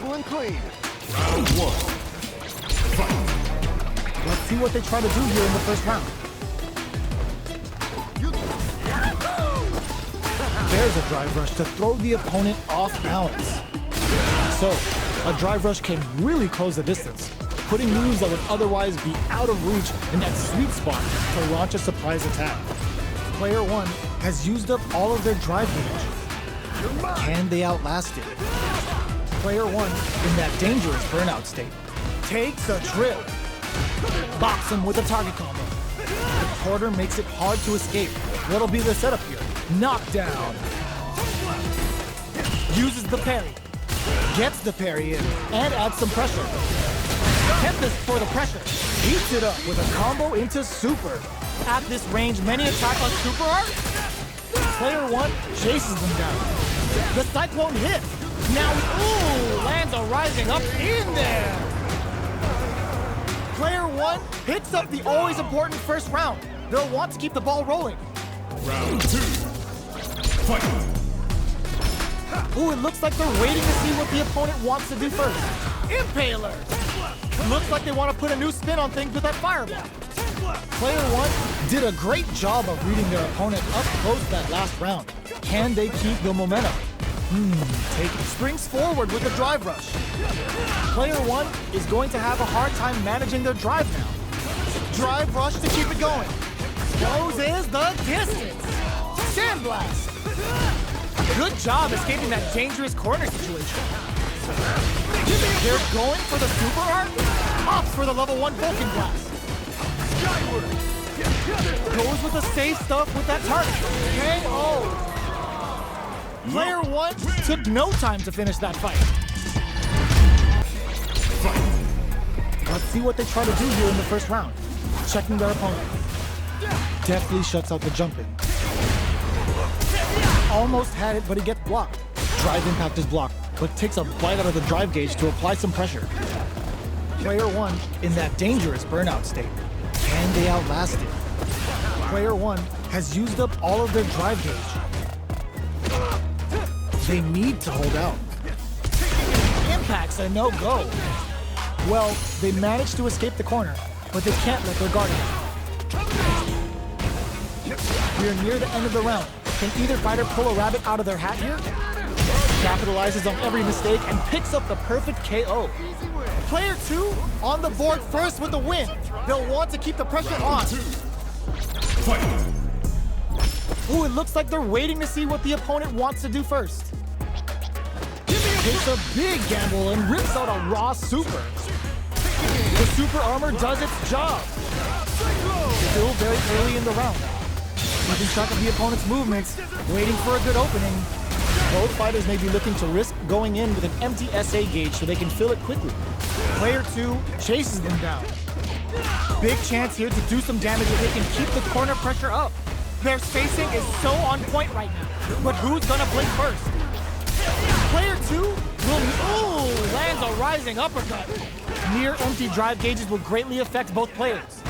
Simple and clean. Round one. Fight. Let's see what they try to do here in the first round. There's a drive rush to throw the opponent off balance. So, a drive rush can really close the distance, putting moves that would otherwise be out of reach in that sweet spot to launch a surprise attack. Player 1 has used up all of their drive gauge. Can they outlast it? Player 1, in that dangerous burnout state, takes a trip. Box him with a target combo. The quarter makes it hard to escape. What'll be the setup here? Knockdown. Uses the parry. Gets the parry in and adds some pressure. Tempest for the pressure. Eats it up with a combo into super. At this range, many attack on super art. Player 1 chases them down. The cyclone hit. Now, ooh, lands a rising up in there. Player 1 hits up the always important first round. They'll want to keep the ball rolling. Round two. Fight. Ooh, it looks like they're waiting to see what the opponent wants to do first. Impaler! Looks like they want to put a new spin on things with that fireball. Player 1 did a great job of reading their opponent up close that last round. Can they keep the momentum? Springs forward with the drive rush. Player 1 is going to have a hard time managing their drive now. Drive rush to keep it going. Closes the distance. Sandblast. Good job escaping that dangerous corner situation. They're going for the super art. Opts for the level 1 Vulcan blast. Goes with the safe stuff with that target. KO. Player 1 took no time to finish that fight. Let's see what they try to do here in the first round. Checking their opponent. Deftly shuts out the jumping. Almost had it, but he gets blocked. Drive impact is blocked, but takes a bite out of the drive gauge to apply some pressure. Player 1 in that dangerous burnout state. Can they outlast it? Player 1 has used up all of their drive gauge. They need to hold out. Impact's a no-go. Well, they managed to escape the corner, but they can't let their guard down. We are near the end of the round. Can either fighter pull a rabbit out of their hat here? Capitalizes on every mistake and picks up the perfect KO. Player 2 on the board first with the win. They'll want to keep the pressure on. Ooh, it looks like they're waiting to see what the opponent wants to do first. Takes a big gamble and rips out a raw super. The super armor does its job. Still very early in the round. Keeping track of the opponent's movements, waiting for a good opening. Both fighters may be looking to risk going in with an empty SA gauge so they can fill it quickly. Player 2 chases them down. Big chance here to do some damage if they can keep the corner pressure up. Their spacing is so on point right now, but who's gonna blink first? Player 2 will, lands a rising uppercut. Near empty drive gauges will greatly affect both players.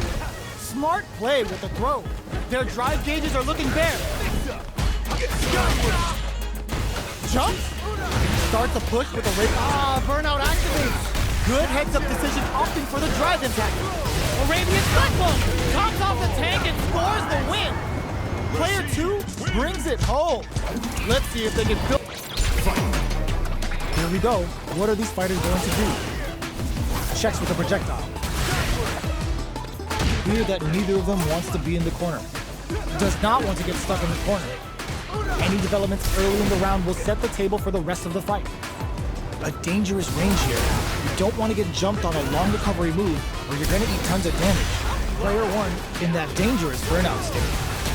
Smart play with the throw. Their drive gauges are looking bare. Jumps. Starts a push with a rip. Burnout activates. Good heads-up decision opting for the drive impact. Arabian Cyclone tops off the tank and scores the win. Player 2 brings it home. Let's see if they can build. Here we go. What are these fighters going to do? Checks with a projectile. Clear that neither of them wants to be in the corner. Does not want to get stuck in the corner. Any developments early in the round will set the table for the rest of the fight. A dangerous range here. You don't want to get jumped on a long recovery move or you're going to eat tons of damage. Player 1 in that dangerous burnout state.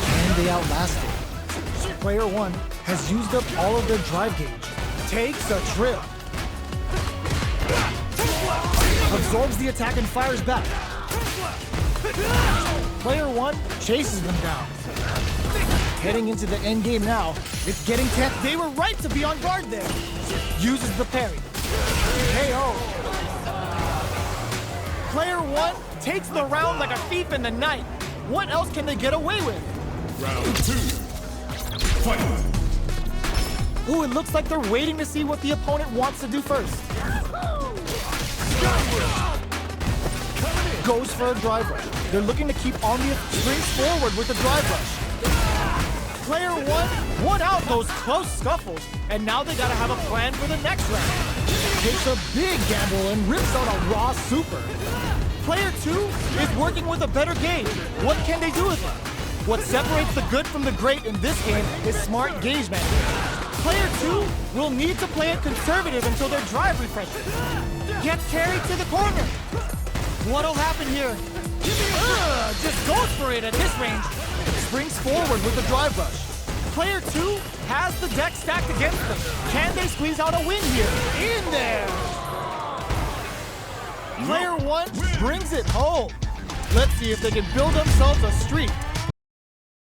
Can they outlast it? Player 1 has used up all of their drive gauge. Takes a trip. Absorbs the attack and fires back. Player 1 chases them down. Heading into the end game now. It's getting tense. They were right to be on guard there. Uses the parry. KO. Player 1 takes the round like a thief in the night. What else can they get away with? Round 2. Fight. Ooh, it looks like they're waiting to see what the opponent wants to do first. Goes for a drive rush. They're looking to keep on the springs forward with the drive rush. Player one out those close scuffles, and now they gotta have a plan for the next round. Takes a big gamble and rips out a raw super. Player 2 is working with a better game. What can they do with it? What separates the good from the great in this game is smart gauge management. Player 2 will need to play it conservative until their drive refreshes. Gets carried to the corner. What'll happen here? Just goes for it at this range. Springs forward with the drive rush. Player 2 has the deck stacked against them. Can they squeeze out a win here? In there! Player 1 brings it home. Let's see if they can build themselves a streak